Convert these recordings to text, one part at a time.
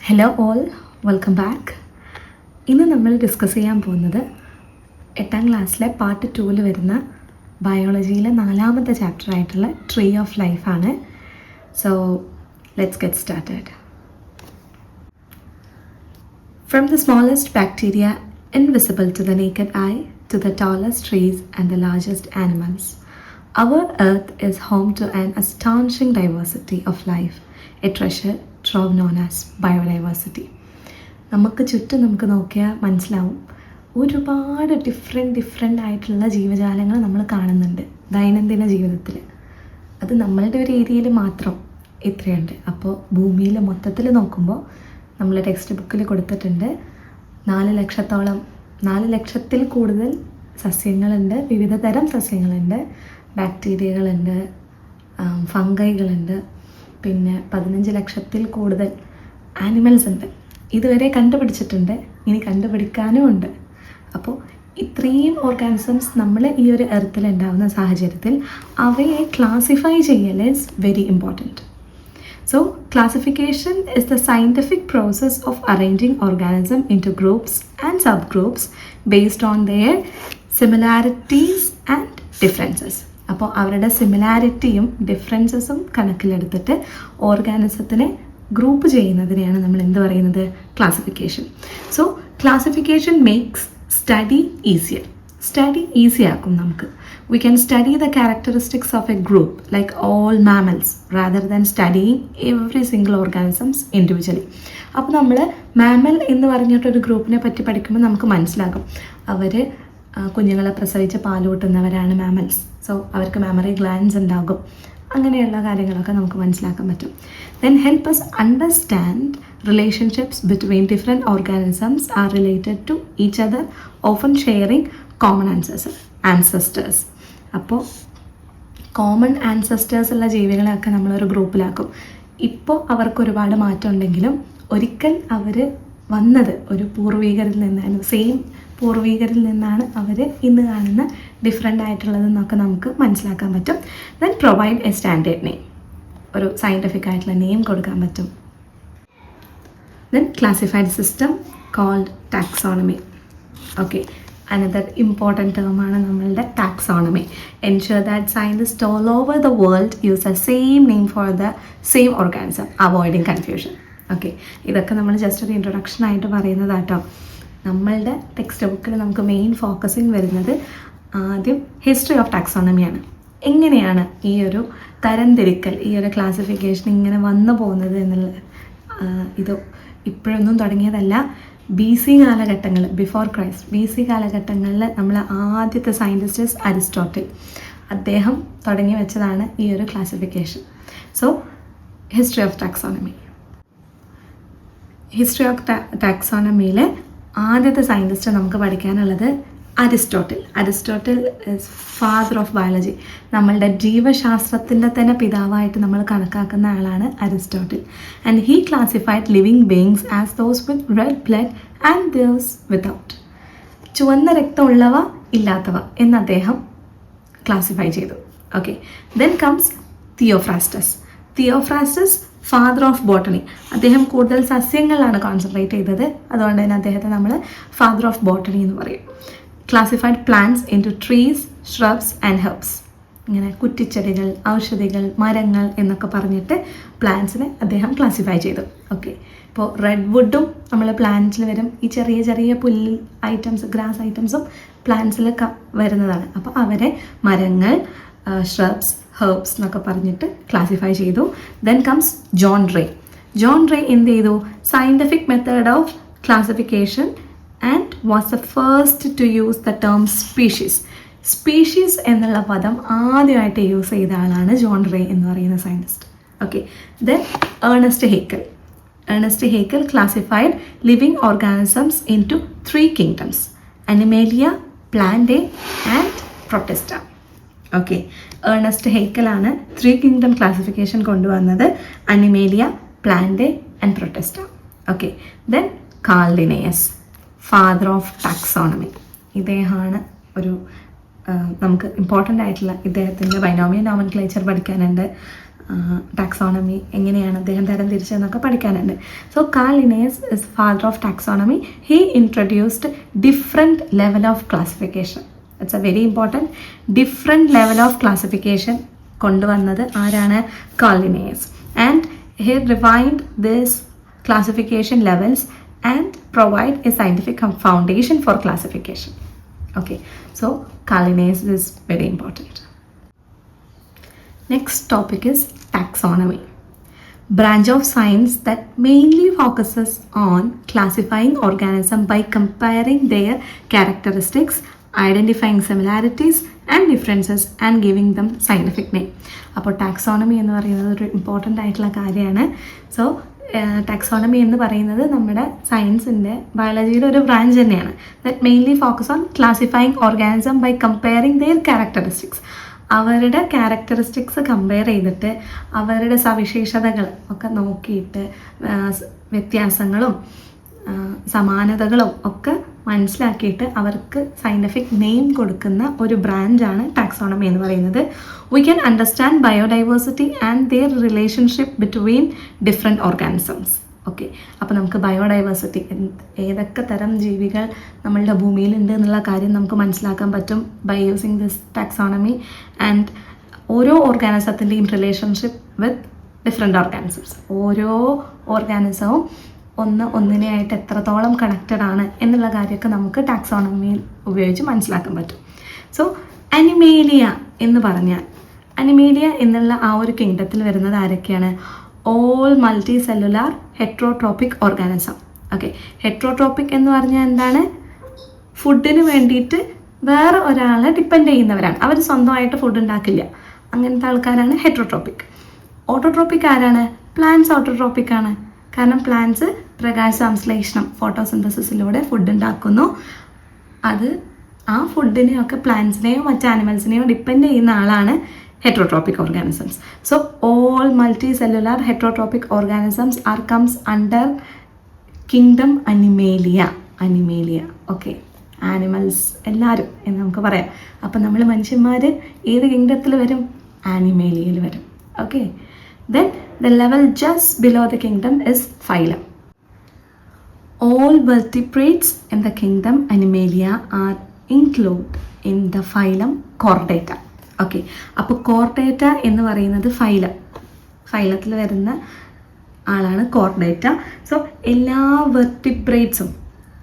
Hello all, welcome back. ഇന്ന് നമ്മൾ discuss ചെയ്യാൻ പോകുന്നത് 8ാം ക്ലാസ്സിലെ പാർട്ട് 2 വരുന്ന ബയോളജിയിലെ 4ാമത്തെ ചാപ്റ്റർ ആയിട്ടുള്ള ട്രീ ഓഫ് ലൈഫാണ്. So let's get started. From the smallest bacteria invisible to the naked eye to the tallest trees and the largest animals, our earth is home to an astonishing diversity of life, a treasure trove known as biodiversity. നമുക്ക് ചുറ്റും നമുക്ക് നോക്കിയാൽ മനസ്സിലാവും, ഒരുപാട് different ആയിട്ടുള്ള ജീവജാലങ്ങൾ നമ്മൾ കാണുന്നുണ്ട് ദൈനംദിന ജീവിതത്തിൽ. അത് നമ്മളുടെ ഒരു ഏരിയയിൽ മാത്രം ഇത്രയുണ്ട്. അപ്പോൾ ഭൂമിയിൽ മൊത്തത്തിൽ നോക്കുമ്പോൾ നമ്മൾ ടെക്സ്റ്റ് ബുക്കിൽ കൊടുത്തിട്ടുണ്ട് 4 ലക്ഷത്തിൽ കൂടുതൽ സസ്യങ്ങളുണ്ട്, വിവിധ തരം സസ്യങ്ങളുണ്ട്, ബാക്ടീരിയകളുണ്ട്, ഫംഗൈകളുണ്ട്, പിന്നെ 15 ലക്ഷത്തിൽ കൂടുതൽ ആനിമൽസ് ഉണ്ട്. ഇതുവരെ കണ്ടുപിടിച്ചിട്ടുണ്ട്, ഇനി കണ്ടുപിടിക്കാനും ഉണ്ട്. അപ്പോൾ ഇത്രയും ഓർഗാനിസംസ് നമ്മൾ ഈ ഒരു എർത്തിൽ ഉണ്ടാകുന്ന സാഹചര്യത്തിൽ അവയെ ക്ലാസിഫൈ ചെയ്യൽ is very important. So, classification is the scientific process of arranging organisms into groups and subgroups based on their similarities and differences. അപ്പോൾ അവരുടെ സിമിലാരിറ്റിയും ഡിഫറൻസസും കണക്കിലെടുത്തിട്ട് ഓർഗാനിസത്തിനെ ഗ്രൂപ്പ് ചെയ്യുന്നതിനെയാണ് നമ്മൾ എന്ത് പറയുന്നത്? Classification. So classification makes study easier. Study easy ആക്കും നമുക്ക്. We can study the characteristics of a group like all mammals rather than studying every single organisms individually. അപ്പോൾ നമ്മൾ mammal എന്ന് പറഞ്ഞിട്ടൊരു ഗ്രൂപ്പിനെ പറ്റി പഠിക്കുമ്പോൾ നമുക്ക് മനസ്സിലാകും, അവർ കുഞ്ഞുങ്ങളെ പ്രസവിച്ച് പാൽ കൂട്ടുന്നവരാണ് മാമൽസ്. സോ അവർക്ക് മെമ്മറി ഗ്ലാൻഡ്സ് ഉണ്ടാകും. അങ്ങനെയുള്ള കാര്യങ്ങളൊക്കെ നമുക്ക് മനസ്സിലാക്കാൻ പറ്റും. Then help us understand relationships between different organisms are related to each other, often sharing common ancestors. അപ്പോൾ കോമൺ ആൻസസ്റ്റേഴ്സ് ഉള്ള ജീവികളെയൊക്കെ നമ്മളൊരു ഗ്രൂപ്പിലാക്കും. ഇപ്പോൾ അവർക്ക് ഒരുപാട് മാറ്റം ഉണ്ടെങ്കിലും ഒരിക്കൽ അവർ വന്നത് ഒരു പൂർവികരിൽ നിന്നാണ്, സെയിം പൂർവികരിൽ നിന്നാണ് അവർ ഇന്ന് കാണുന്ന ഡിഫറെൻ്റ് ആയിട്ടുള്ളതെന്നൊക്കെ നമുക്ക് മനസ്സിലാക്കാൻ പറ്റും. Then provide a standard name, ഒരു സയൻറ്റിഫിക് ആയിട്ടുള്ള നെയിം കൊടുക്കാൻ പറ്റും. Then classified system called taxonomy. Okay, another important term ആണ് നമ്മളുടെ taxonomy. Ensure that scientists all over the world use the same name for the same organism, avoiding confusion. Okay, ഇതൊക്കെ നമ്മൾ just ഒരു introduction ആയിട്ട് പറയുന്നതാട്ടോ. നമ്മളുടെ text ബുക്കിൽ നമുക്ക് main focusing വരുന്നത് ആദ്യം ഹിസ്റ്ററി ഓഫ് ടാക്സോണമിയാണ്. എങ്ങനെയാണ് ഈ ഒരു തരംതിരിക്കൽ, ഈ ഒരു ക്ലാസിഫിക്കേഷൻ ഇങ്ങനെ വന്നു പോകുന്നത് എന്നുള്ളത്. ഇത് ഇപ്പോഴൊന്നും തുടങ്ങിയതല്ല. BC കാലഘട്ടങ്ങൾ, ബിഫോർ ക്രൈസ്റ്റ്, BC കാലഘട്ടങ്ങളിൽ നമ്മൾ ആദ്യത്തെ സയൻറ്റിസ്റ്റ് അരിസ്റ്റോട്ടിൽ, അദ്ദേഹം തുടങ്ങി വെച്ചതാണ് ഈ ഒരു classification. So history of taxonomy. History of ടാക്സോണമിയിൽ ആദ്യത്തെ സയൻറ്റിസ്റ്റ് നമുക്ക് പഠിക്കാനുള്ളത് Aristotle. Aristotle is father of biology. നമ്മളുടെ ജീവശാസ്ത്രത്തിൻ്റെ തന്നെ പിതാവായിട്ട് നമ്മൾ കണക്കാക്കുന്ന ആളാണ് Aristotle. And he classified living beings as those with red blood and those without. ചുവന്ന രക്തമുള്ളവ ഇല്ലാത്തവ എന്ന് അദ്ദേഹം ക്ലാസിഫൈ ചെയ്തു. Okay, then comes Theophrastus. Theophrastus father of botany. അദ്ദേഹം കൂടുതൽ സസ്യങ്ങളിലാണ് കോൺസെൻട്രേറ്റ് ചെയ്തത്, അതുകൊണ്ട് തന്നെ അദ്ദേഹത്തെ നമ്മൾ ഫാദർ ഓഫ് ബോട്ടണി എന്ന് പറയും. Classified plants into trees, shrubs and herbs. ഇങ്ങനെ കുറ്റിച്ചെടികൾ, ഔഷധികൾ, മരങ്ങൾ എന്നൊക്കെ പറഞ്ഞിട്ട് പ്ലാന്റ്സിനെ അദ്ദേഹം ക്ലാസിഫൈ ചെയ്തു. ഓക്കെ, ഇപ്പോൾ റെഡ് വുഡും നമ്മൾ പ്ലാന്റ്സിൽ വരും. ഈ ചെറിയ ചെറിയ പുല്ല് ഐറ്റംസ്, ഗ്രാസ് ഐറ്റംസും പ്ലാന്റ്സിൽ വരുന്നതാണ്. അപ്പോൾ അവരെ മരങ്ങൾ, ഷ്രബ്സ്, ഹെർബ്സ് എന്നൊക്കെ പറഞ്ഞിട്ട് ക്ലാസിഫൈ ചെയ്തു. Then comes John Ray. John Ray എന്ത് ചെയ്തു? Scientific method of classification and was the first to use the term species. Species എന്നുള്ള പദം ആദ്യമായിട്ട് യൂസ് ചെയ്ത ആളാണ് ജോൺ റേ എന്ന് പറയുന്ന scientist. Okay, then Ernst Haeckel. Ernst Haeckel classified living organisms into 3 kingdoms, Animalia, Plantae and Protista. Okay, Ernst ഹേക്കലാണ് 3 kingdom classification കൊണ്ടുവന്നത്, Animalia, Plantae and Protista. Okay, then Carl Linnaeus, father of taxonomy. ഇദ്ദേഹമാണ് നമുക്ക് important ആയിട്ടുള്ള, ഇദ്ദേഹത്തിൻ്റെ binomial nomenclature പഠിക്കാനുണ്ട്. Taxonomy എങ്ങനെയാണ് അദ്ദേഹം തരം തിരിച്ചതെന്നൊക്കെ പഠിക്കാനുണ്ട്. So Carl Linnaeus is father of taxonomy. He introduced different level of classification. It's A very important. Different level of classification കൊണ്ടുവന്നത് ആരാണ്? Carl Linnaeus. And he rewind this classification levels and provide a scientific foundation for classification. Okay, so Carl Linnaeus is very important. Next topic is taxonomy, branch of science that mainly focuses on classifying organisms by comparing their characteristics, identifying similarities and differences and giving them scientific name. അപ്പോൾ taxonomy എന്ന് പറയുന്നത് ഒരു important ആയിട്ടുള്ള കാര്യമാണ്. So taxonomy എന്ന് പറയുന്നത് നമ്മുടെ സയൻസിൻ്റെ ബയോളജിയുടെ ഒരു ബ്രാഞ്ച് തന്നെയാണ്. That mainly focus on classifying organism by comparing their characteristics. അവരുടെ ക്യാരക്ടറിസ്റ്റിക്സ് കമ്പയർ ചെയ്തിട്ട് അവരുടെ സവിശേഷതകൾ ഒക്കെ നോക്കിയിട്ട് വ്യത്യാസങ്ങളും സമാനതകളും ഒക്കെ മനസ്സിലാക്കിയിട്ട് അവർക്ക് സയൻറ്റിഫിക് നെയിം കൊടുക്കുന്ന ഒരു ബ്രാഞ്ചാണ് ടാക്സോണമി എന്ന് പറയുന്നത്. We can understand biodiversity and their relationship between different organisms. Okay, അപ്പോൾ നമുക്ക് ബയോഡൈവേഴ്സിറ്റി, ഏതൊക്കെ തരം ജീവികൾ നമ്മളുടെ ഭൂമിയിലുണ്ട് എന്നുള്ള കാര്യം നമുക്ക് മനസ്സിലാക്കാൻ പറ്റും by using this taxonomy. And ഓരോ ഓർഗാനിസത്തിൻ്റെയും റിലേഷൻഷിപ്പ് വിത്ത് ഡിഫറെൻറ്റ് ഓർഗാനിസംസ്, ഓരോ ഓർഗാനിസവും ഒന്നിനെയായിട്ട് എത്രത്തോളം കണക്റ്റഡ് ആണ് എന്നുള്ള കാര്യമൊക്കെ നമുക്ക് ടാക്സോണമിയിൽ ഉപയോഗിച്ച് മനസ്സിലാക്കാൻ പറ്റും. സോ അനിമേലിയ എന്ന് പറഞ്ഞാൽ, അനിമേലിയ എന്നുള്ള ആ ഒരു കിങ്ഡത്തിൽ വരുന്നത് ആരൊക്കെയാണ്? All multi cellular heterotrophic organism. Okay, heterotrophic എന്ന് പറഞ്ഞാൽ എന്താണ്? ഫുഡിന് വേണ്ടിയിട്ട് വേറെ ഒരാളെ ഡിപ്പെൻഡ് ചെയ്യുന്നവരാണ്. അവർ സ്വന്തമായിട്ട് ഫുഡ് ഉണ്ടാക്കില്ല. അങ്ങനത്തെ ആൾക്കാരാണ് ഹെട്രോട്രോപ്പിക്. ഓട്ടോട്രോപ്പിക് ആരാണ്? പ്ലാന്റ്സ് ഓട്ടോട്രോപ്പിക് ആണ്. കാരണം പ്ലാന്റ്സ് പ്രകാശ സംശ്ലേഷണം, ഫോട്ടോസിന്തസിസിലൂടെ ഫുഡ് ഉണ്ടാക്കുന്നു. അത് ആ ഫുഡിനെയൊക്കെ പ്ലാന്റ്സിനെയോ മറ്റ് ആനിമൽസിനെയോ ഡിപ്പെൻഡ് ചെയ്യുന്ന ആളാണ് heterotrophic organisms. So all multi cellular heterotrophic organisms are comes under kingdom Animalia. Animalia. Okay, animals എല്ലാവരും എന്ന് നമുക്ക് പറയാം. അപ്പം നമ്മൾ മനുഷ്യന്മാർ ഏത് കിങ്ഡത്തിൽ വരും? ആനിമേലിയയിൽ വരും. Okay, then the level just below the kingdom is phylum. All vertebrates in the kingdom Animalia are included in the phylum Chordata. Okay, അപ്പോൾ കോർഡേറ്റ എന്ന് പറയുന്നത് ഫൈലത്തിൽ വരുന്ന ആളാണ് കോർഡേറ്റ. സോ എല്ലാ വെർട്ടിബ്രേറ്റ്സും,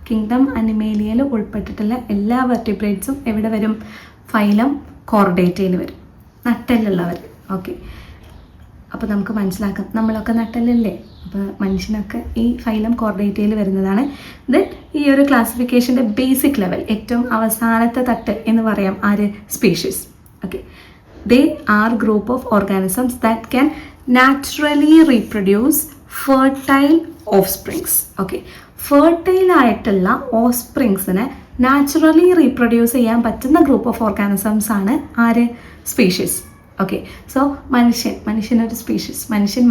കിങ്ഡം അനിമേലിയയിൽ ഉൾപ്പെട്ടിട്ടുള്ള എല്ലാ വെർട്ടിബ്രേറ്റ്സും എവിടെ വരും? ഫൈലം കോർഡേറ്റയിൽ വരും. നട്ടെല്ലുള്ളവർ. ഓക്കെ, അപ്പോൾ നമുക്ക് മനസ്സിലാക്കാം, നമ്മളൊക്കെ നട്ടലല്ലേ, അപ്പോൾ മനുഷ്യനൊക്കെ ഈ ഫൈലം കോർഡേറ്റയിൽ വരുന്നതാണ്. ദെൻ ഈ ഒരു ക്ലാസിഫിക്കേഷൻ്റെ ബേസിക് ലെവൽ, ഏറ്റവും അവസാനത്തെ തട്ട് എന്ന് പറയാം ആര്? Species. Okay, they are group of organisms that can naturally reproduce fertile offsprings. Okay, fertile ആയിട്ടുള്ള ഓഫ് സ്പ്രിങ്സിനെ നാച്ചുറലി റീപ്രൊഡ്യൂസ് ചെയ്യാൻ പറ്റുന്ന ഗ്രൂപ്പ് ഓഫ് ഓർഗാനിസംസ് ആണ് ആര്? സ്പീഷീസ്. ഓക്കെ, സോ മനുഷ്യനൊരു സ്പീഷീസ്.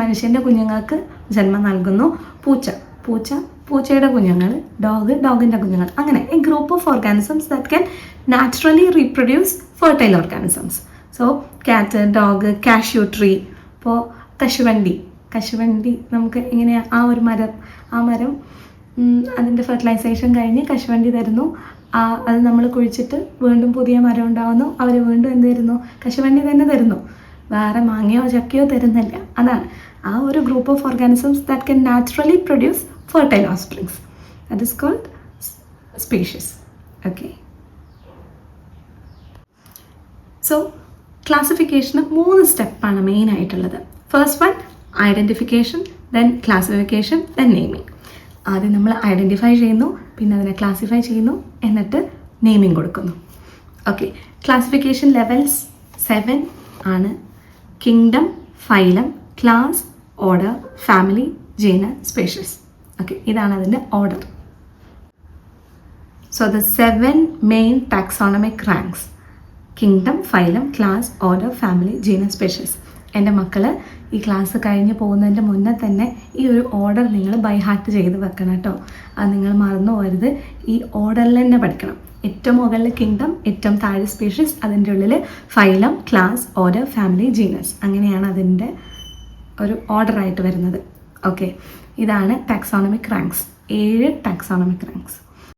മനുഷ്യൻ്റെ കുഞ്ഞുങ്ങൾക്ക് ജന്മം നൽകുന്നു. പൂച്ചയുടെ കുഞ്ഞുങ്ങൾ, ഡോഗിൻ്റെ കുഞ്ഞുങ്ങൾ. അങ്ങനെ a group of organisms that can naturally reproduce fertile organisms. So cat, dog, cashew tree. ഇപ്പോൾ കശുവണ്ടി നമുക്ക് എങ്ങനെയാണ്? ആ മരം അതിൻ്റെ ഫെർട്ടിലൈസേഷൻ കഴിഞ്ഞ് കശുവണ്ടി തരുന്നു. അത് നമ്മൾ കുഴിച്ചിട്ട് വീണ്ടും പുതിയ മരം ഉണ്ടാകുന്നു. അവർ വീണ്ടും എന്ത് തരുന്നു? കശുവണ്ടി തന്നെ തരുന്നു. വേറെ മാങ്ങയോ ചക്കയോ തരുന്നില്ല. അതാണ് ആ ഒരു group of organisms that can naturally produce fertile offsprings. That is called species. Okay, so ക്ലാസിഫിക്കേഷന് 3 സ്റ്റെപ്പാണ് മെയിനായിട്ടുള്ളത്. First one identification, then classification, then naming. ആദ്യം നമ്മൾ ഐഡൻറ്റിഫൈ ചെയ്യുന്നു, പിന്നെ അതിനെ ക്ലാസിഫൈ ചെയ്യുന്നു, എന്നിട്ട് നെയിമിങ് കൊടുക്കുന്നു. ഓക്കെ, ക്ലാസിഫിക്കേഷൻ ലെവൽസ് 7 ആണ്. Kingdom, phylum, class, order, family, genus, species. Okay, ഇതാണ് അതിൻ്റെ order. So the 7 main taxonomic ranks: kingdom, phylum, class, order, family, genus, species. എൻ്റെ മക്കൾ ഈ ക്ലാസ് കഴിഞ്ഞ് പോകുന്നതിൻ്റെ മുന്നേ തന്നെ ഈ ഒരു ഓർഡർ നിങ്ങൾ ബൈ ഹാർട്ട് ചെയ്ത് വെക്കണം കേട്ടോ. അത് നിങ്ങൾ മറന്നു പോകരുത്. ഈ ഓർഡറിൽ തന്നെ പഠിക്കണം. ഏറ്റവും മുകളിൽ കിങ്ഡം, ഏറ്റവും താഴെ സ്പീഷീസ്, അതിൻ്റെ ഉള്ളിൽ phylum, class, order, family, genus. അങ്ങനെയാണ് അതിൻ്റെ ഒരു ഓർഡറായിട്ട് വരുന്നത്. ഓക്കെ, ഇതാണ് ടാക്സോണമിക് റാങ്ക്സ്, 7 ടാക്സോണമിക് റാങ്ക്സ്.